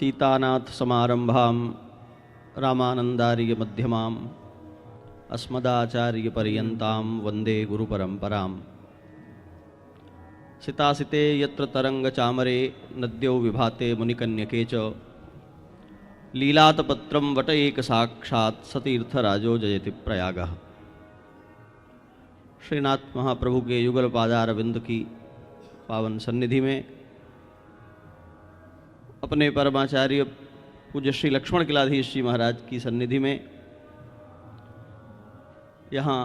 सीतानाथसमारम्भां रामानन्दार्यमध्यमाम् अस्मदाचार्यपर्यन्तां वन्दे गुरुपरम्पराम्। सितासिते यत्र तरङ्गचामरे नद्यौ विभाते मुनिकन्यके च लीलातपत्रं वट एकसाक्षात् सतीर्थराजो जयति प्रयागः। श्रीनाथ महाप्रभु के युगल पादारविंद की पावन सन्निधि में अपने परमाचार्य पूज्य श्री लक्ष्मण किलाधीश जी महाराज की सन्निधि में यहाँ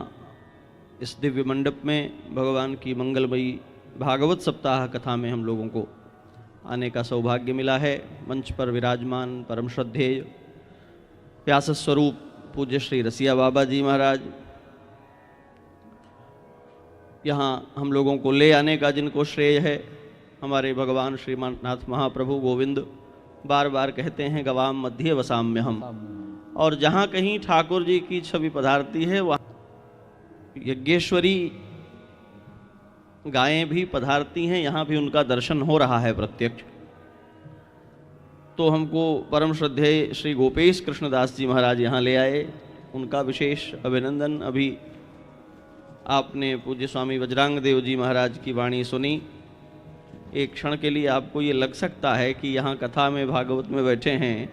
इस दिव्य मंडप में भगवान की मंगलमयी भागवत सप्ताह कथा में हम लोगों को आने का सौभाग्य मिला है। मंच पर विराजमान परम श्रद्धेय व्यास स्वरूप पूज्य श्री रसिया बाबा जी महाराज, यहाँ हम लोगों को ले आने का जिनको श्रेय है, हमारे भगवान श्रीनाथ महाप्रभु गोविंद बार बार कहते हैं गवाम मध्य वसाम्य हम, और जहाँ कहीं ठाकुर जी की छवि पधारती है वहाँ यज्ञेश्वरी गायें भी पधारती हैं, यहाँ भी उनका दर्शन हो रहा है प्रत्यक्ष। तो हमको परम श्रद्धेय श्री गोपेश कृष्णदास जी महाराज यहाँ ले आए, उनका विशेष अभिनंदन। अभी आपने पूज्य स्वामी वज्रांग देव जी महाराज की वाणी सुनी। एक क्षण के लिए आपको ये लग सकता है कि यहाँ कथा में भागवत में बैठे हैं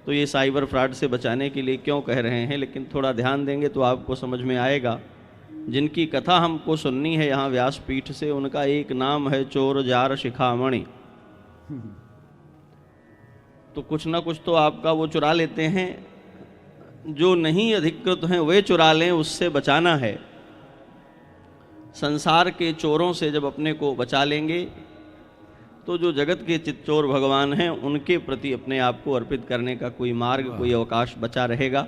तो ये साइबर फ्रॉड से बचाने के लिए क्यों कह रहे हैं, लेकिन थोड़ा ध्यान देंगे तो आपको समझ में आएगा। जिनकी कथा हमको सुननी है यहाँ व्यासपीठ से, उनका एक नाम है चोर जार शिखामणि। तो कुछ ना कुछ तो आपका वो चुरा लेते हैं, जो नहीं अधिकृत हैं वे चुरा लें, उससे बचाना है। संसार के चोरों से जब अपने को बचा लेंगे तो जो जगत के चित्तचोर भगवान हैं उनके प्रति अपने आप को अर्पित करने का कोई मार्ग, कोई अवकाश बचा रहेगा।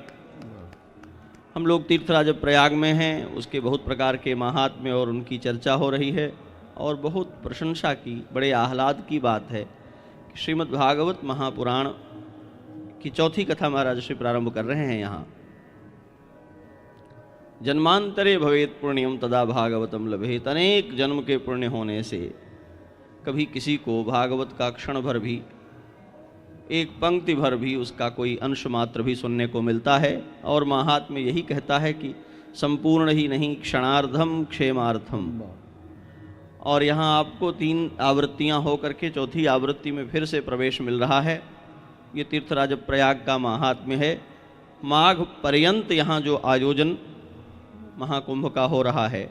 हम लोग तीर्थराज प्रयाग में हैं, उसके बहुत प्रकार के महात्म्य और उनकी चर्चा हो रही है, और बहुत प्रशंसा की, बड़े आह्लाद की बात है कि श्रीमद् भागवत महापुराण की चौथी कथा महाराज श्री प्रारंभ कर रहे हैं। यहाँ जन्मांतरे भवेत पुण्यम तदा भागवतम लभेत। अनेक जन्म के पुण्य होने से कभी किसी को भागवत का क्षण भर भी, एक पंक्ति भर भी उसका कोई अंश मात्र भी सुनने को मिलता है। और महात्म्य यही कहता है कि संपूर्ण ही नहीं क्षणार्धम क्षेमार्थम। और यहाँ आपको 3 आवृत्तियाँ हो करके चौथी आवृत्ति में फिर से प्रवेश मिल रहा है। ये तीर्थराज प्रयाग का महात्म्य है। माघ पर्यंत यहाँ जो आयोजन महाकुंभ का हो रहा है,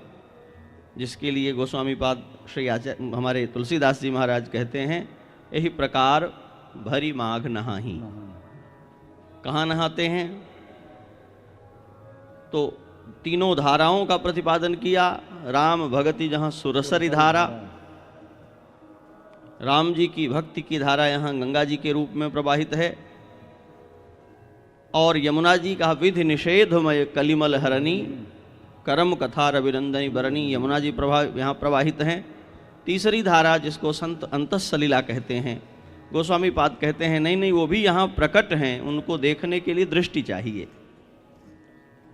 जिसके लिए गोस्वामी पाद श्री हमारे तुलसीदास जी महाराज कहते हैं, यही प्रकार भरी माघ नहाही। कहाँ नहाते हैं? तो तीनों धाराओं का प्रतिपादन किया। राम भगति जहाँ सुरसरी धारा, राम जी की भक्ति की धारा यहाँ गंगा जी के रूप में प्रवाहित है, और यमुना जी का विधि निषेधमय कलिमल हरणी करम कथा रविनंदनी बरनी, यमुना जी यहाँ प्रवाहित हैं। तीसरी धारा जिसको संत अंतःसलीला कहते हैं, गोस्वामी पाद कहते हैं नहीं, वो भी यहाँ प्रकट हैं, उनको देखने के लिए दृष्टि चाहिए।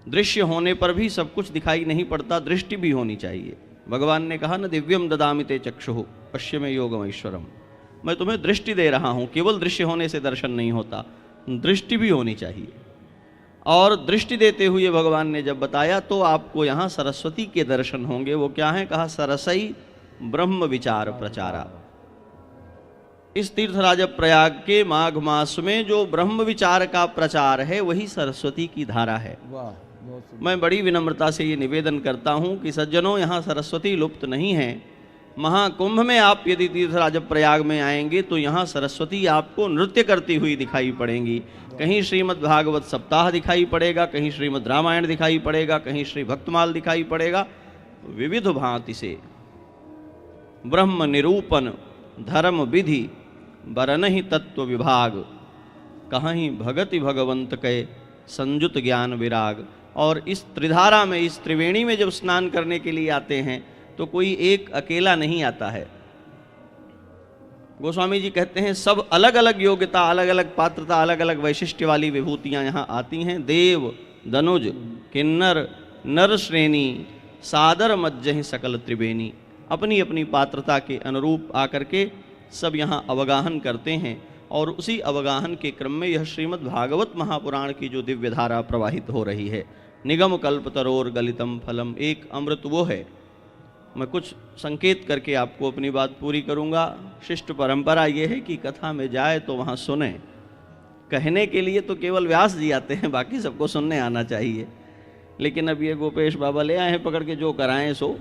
दृश्य होने पर भी सब कुछ दिखाई नहीं पड़ता, दृष्टि भी होनी चाहिए। भगवान ने कहा न दिव्यम ददामि ते चक्षुः पश्य में योगम ऐश्वरम। मैं तुम्हें दृष्टि दे रहा हूँ, केवल दृश्य होने से दर्शन नहीं होता, दृष्टि भी होनी चाहिए। और दृष्टि देते हुए भगवान ने जब बताया तो आपको यहाँ सरस्वती के दर्शन होंगे। वो क्या है? कहा सरसई ब्रह्म विचार प्रचारा। इस तीर्थराज प्रयाग के माघ मास में जो ब्रह्म विचार का प्रचार है वही सरस्वती की धारा है। मैं बड़ी विनम्रता से ये निवेदन करता हूँ कि सज्जनों, यहाँ सरस्वती लुप्त नहीं है। महाकुंभ में आप यदि तीर्थराज प्रयाग में आएंगे तो यहाँ सरस्वती आपको नृत्य करती हुई दिखाई पड़ेंगी। कहीं श्रीमद् भागवत सप्ताह दिखाई पड़ेगा, कहीं श्रीमद् रामायण दिखाई पड़ेगा, कहीं श्री भक्तमाल दिखाई पड़ेगा। विविध भांति से ब्रह्म निरूपण धर्म विधि बरनहि तत्व विभाग, कहीं भगति भगवंत के संयुत ज्ञान विराग। और इस त्रिधारा में, इस त्रिवेणी में जब स्नान करने के लिए आते हैं तो कोई एक अकेला नहीं आता है। गोस्वामी जी कहते हैं सब अलग अलग योग्यता, अलग अलग पात्रता, अलग अलग वैशिष्ट्य वाली विभूतियां यहाँ आती हैं। देव, दनुज, किन्नर, नर श्रेणी, सादर मज्जहि सकल त्रिवेणी, अपनी अपनी पात्रता के अनुरूप आकर के सब यहाँ अवगाहन करते हैं। और उसी अवगाहन के क्रम में यह श्रीमद् भागवत महापुराण की जो दिव्य धारा प्रवाहित हो रही है। निगम कल्पतरोर गलितम फलम, एक अमृत वो है। मैं कुछ संकेत करके आपको अपनी बात पूरी करूंगा। शिष्ट परंपरा ये है कि कथा में जाए तो वहाँ सुने। कहने के लिए तो केवल व्यास जी आते हैं, बाकी सबको सुनने आना चाहिए। लेकिन अब ये गोपेश बाबा ले आए हैं पकड़ के, जो कराएं सो।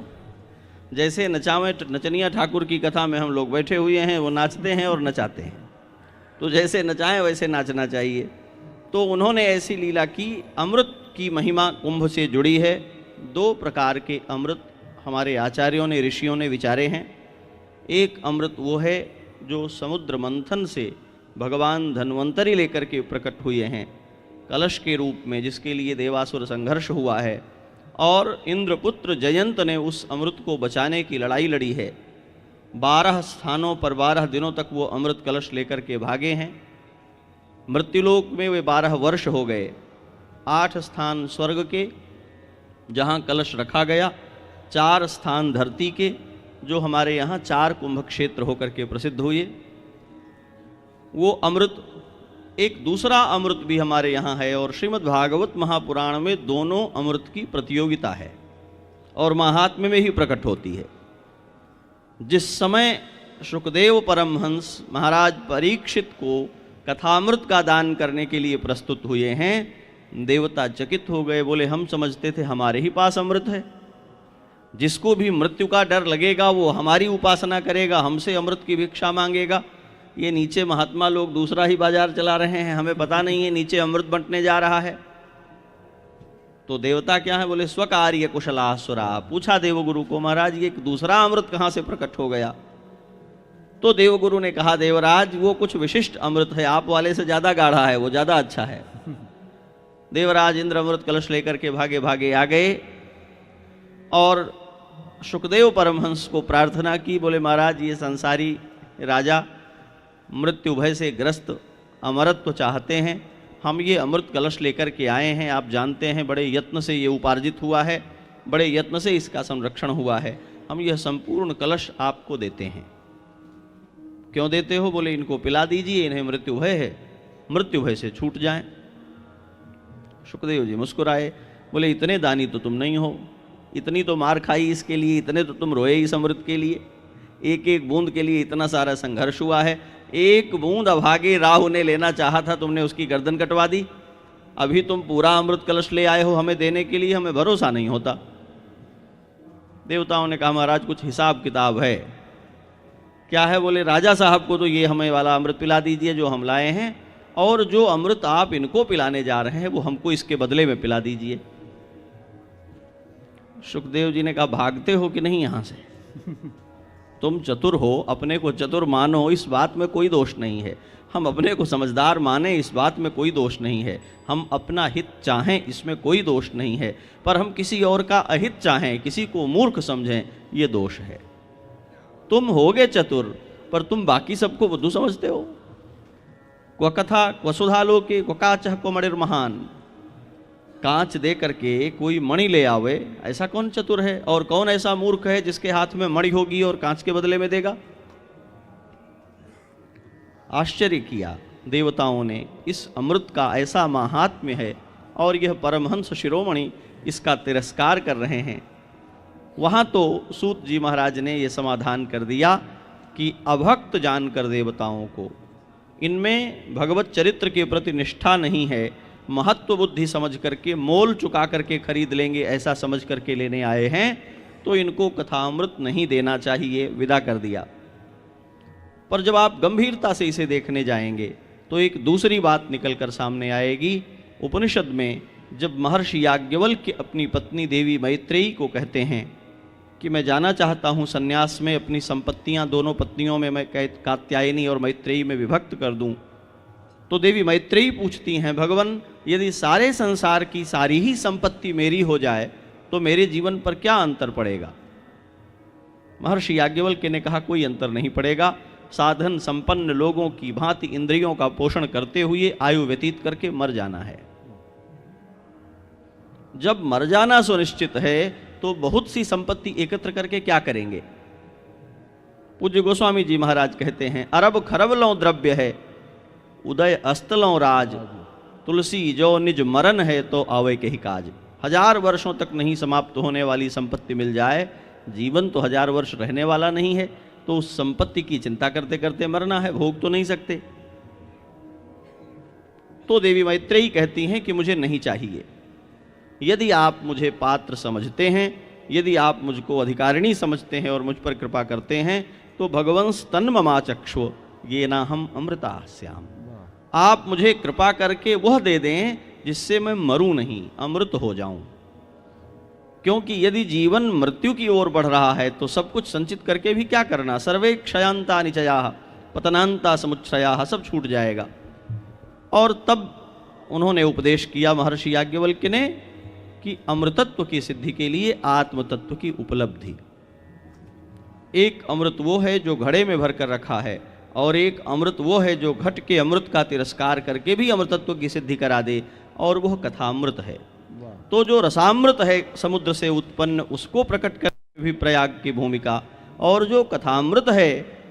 जैसे नचावे नचनिया ठाकुर की कथा में हम लोग बैठे हुए हैं, वो नाचते हैं और नचाते हैं, तो जैसे नचाएं वैसे नाचना चाहिए। तो उन्होंने ऐसी लीला की। अमृत की महिमा कुंभ से जुड़ी है। 2 प्रकार के अमृत हमारे आचार्यों ने, ऋषियों ने विचारे हैं। एक अमृत वो है जो समुद्र मंथन से भगवान धन्वंतरी लेकर के प्रकट हुए हैं कलश के रूप में, जिसके लिए देवासुर संघर्ष हुआ है और इंद्रपुत्र जयंत ने उस अमृत को बचाने की लड़ाई लड़ी है। 12 स्थानों पर 12 दिनों तक वो अमृत कलश लेकर के भागे हैं। मृत्युलोक में वे 12 वर्ष हो गए। 8 स्थान स्वर्ग के जहाँ कलश रखा गया, 4 स्थान धरती के जो हमारे यहाँ 4 कुंभ क्षेत्र होकर के प्रसिद्ध हुए। वो अमृत, एक दूसरा अमृत भी हमारे यहाँ है और श्रीमद् भागवत महापुराण में दोनों अमृत की प्रतियोगिता है और महात्म्य में ही प्रकट होती है। जिस समय शुकदेव परमहंस महाराज परीक्षित को कथामृत का दान करने के लिए प्रस्तुत हुए हैं, देवता चकित हो गए। बोले हम समझते थे हमारे ही पास अमृत है, जिसको भी मृत्यु का डर लगेगा वो हमारी उपासना करेगा, हमसे अमृत की भिक्षा मांगेगा। ये नीचे महात्मा लोग दूसरा ही बाजार चला रहे हैं, हमें पता नहीं है नीचे अमृत बंटने जा रहा है। तो देवता क्या है? बोले स्वकार्य कुशलासुरा। पूछा देवगुरु को, महाराज ये दूसरा अमृत कहाँ से प्रकट हो गया? तो देवगुरु ने कहा, देवराज वो कुछ विशिष्ट अमृत है, आप वाले से ज़्यादा गाढ़ा है, वो ज़्यादा अच्छा है। देवराज इंद्र अमृत कलश लेकर के भागे भागे आ गए और शुकदेव परमहंस को प्रार्थना की। बोले महाराज ये संसारी राजा मृत्यु भय से ग्रस्त अमरत्व चाहते हैं, हम ये अमृत कलश लेकर के आए हैं। आप जानते हैं बड़े यत्न से ये उपार्जित हुआ है, बड़े यत्न से इसका संरक्षण हुआ है। हम यह संपूर्ण कलश आपको देते हैं। क्यों देते हो? बोले इनको पिला दीजिए, इन्हें मृत्यु भय है, मृत्यु भय से छूट जाएं। शुकदेव जी मुस्कुराए, बोले इतने दानी तो तुम नहीं हो, इतनी तो मार खाई इसके लिए, इतने तो तुम रोए इस अमृत के लिए, एक एक बूंद के लिए इतना सारा संघर्ष हुआ है। एक बूंद अभागे राहु ने लेना चाहा था, तुमने उसकी गर्दन कटवा दी। अभी तुम पूरा अमृत कलश ले आए हो हमें देने के लिए, हमें भरोसा नहीं होता। देवताओं ने कहा महाराज कुछ हिसाब किताब है। क्या है? बोले राजा साहब को तो ये हमें वाला अमृत पिला दीजिए जो हम लाए हैं, और जो अमृत आप इनको पिलाने जा रहे हैं वो हमको इसके बदले में पिला दीजिए। शुकदेव जी ने कहा भागते हो कि नहीं यहाँ से? तुम चतुर हो, अपने को चतुर मानो, इस बात में कोई दोष नहीं है। हम अपने को समझदार माने, इस बात में कोई दोष नहीं है। हम अपना हित चाहें, इसमें कोई दोष नहीं है। पर हम किसी और का अहित चाहें, किसी को मूर्ख समझें, ये दोष है। तुम होगे चतुर पर तुम बाकी सबको बुद्धू समझते हो। क्व कथा क्व सुधालोके क्व काचः क्व मणिर्महान। कांच दे करके कोई मणि ले आवे, ऐसा कौन चतुर है? और कौन ऐसा मूर्ख है जिसके हाथ में मणि होगी और कांच के बदले में देगा? आश्चर्य किया देवताओं ने। इस अमृत का ऐसा महात्म्य है और यह परमहंस शिरोमणि इसका तिरस्कार कर रहे हैं। वहाँ तो सूत जी महाराज ने यह समाधान कर दिया कि अभक्त जानकर देवताओं को इनमें भगवत चरित्र के प्रति निष्ठा नहीं है, महत्व बुद्धि समझ करके, मोल चुका करके खरीद लेंगे ऐसा समझ करके लेने आए हैं, तो इनको कथामृत नहीं देना चाहिए, विदा कर दिया। पर जब आप गंभीरता से इसे देखने जाएंगे तो एक दूसरी बात निकल कर सामने आएगी। उपनिषद में जब महर्षि याज्ञवल्क्य अपनी पत्नी देवी मैत्रेयी को कहते हैं कि मैं जाना चाहता हूँ सन्यास में, अपनी संपत्तियाँ दोनों पत्नियों में मैं कात्यायनी और मैत्रेयी में विभक्त कर दूँ, तो देवी मैत्रेयी पूछती हैं भगवान यदि सारे संसार की सारी ही संपत्ति मेरी हो जाए तो मेरे जीवन पर क्या अंतर पड़ेगा? महर्षि याज्ञवल्क्य ने कहा कोई अंतर नहीं पड़ेगा। साधन संपन्न लोगों की भांति इंद्रियों का पोषण करते हुए आयु व्यतीत करके मर जाना है। जब मर जाना सुनिश्चित है तो बहुत सी संपत्ति एकत्र करके क्या करेंगे? पूज्य गोस्वामी जी महाराज कहते हैं अरब खरब लो द्रव्य है, उदय अस्तलों राज, तुलसी जो निज मरण है तो आवे के ही काज। 1000 वर्षों तक नहीं समाप्त होने वाली संपत्ति मिल जाए, जीवन तो 1000 वर्ष रहने वाला नहीं है, तो उस संपत्ति की चिंता करते करते मरना है, भोग तो नहीं सकते। तो देवी मैत्रेयी कहती हैं कि मुझे नहीं चाहिए। यदि आप मुझे पात्र समझते हैं, यदि आप मुझको अधिकारिणी समझते हैं और मुझ पर कृपा करते हैं, तो भगवंस तन्ममा चक्षु ये ना हम अमृता श्याम। आप मुझे कृपा करके वह दे दें जिससे मैं मरूं नहीं, अमृत हो जाऊं। क्योंकि यदि जीवन मृत्यु की ओर बढ़ रहा है तो सब कुछ संचित करके भी क्या करना। सर्वे क्षयांता निचया पतनांता समुच्छया, सब छूट जाएगा। और तब उन्होंने उपदेश किया महर्षि याज्ञवल्क्य ने कि अमृतत्व की सिद्धि के लिए आत्मतत्व की उपलब्धि। एक अमृत वो है जो घड़े में भरकर रखा है, और एक अमृत वो है जो घट के अमृत का तिरस्कार करके भी अमृतत्व की सिद्धि करा दे, और वह कथामृत है। तो जो रसामृत है समुद्र से उत्पन्न, उसको प्रकट कर भी प्रयाग की भूमिका, और जो कथामृत है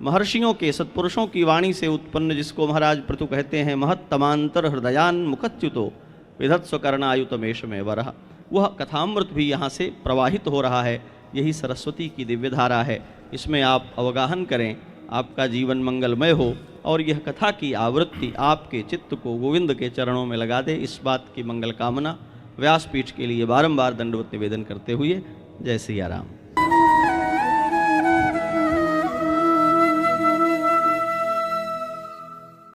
महर्षियों के सत्पुरुषों की वाणी से उत्पन्न, जिसको महाराज पृथु कहते हैं महत्तमांतर हृदयान मुखच्युतो विधत्स्व कर्णायुतमेश में वरह, वह कथामृत भी यहाँ से प्रवाहित हो रहा है। यही सरस्वती की दिव्य धारा है। इसमें आप अवगाहन करें, आपका जीवन मंगलमय हो, और यह कथा की आवृत्ति आपके चित्त को गोविंद के चरणों में लगा दे, इस बात की मंगल कामना व्यासपीठ के लिए बारंबार दंडवत निवेदन करते हुए जय सिया राम।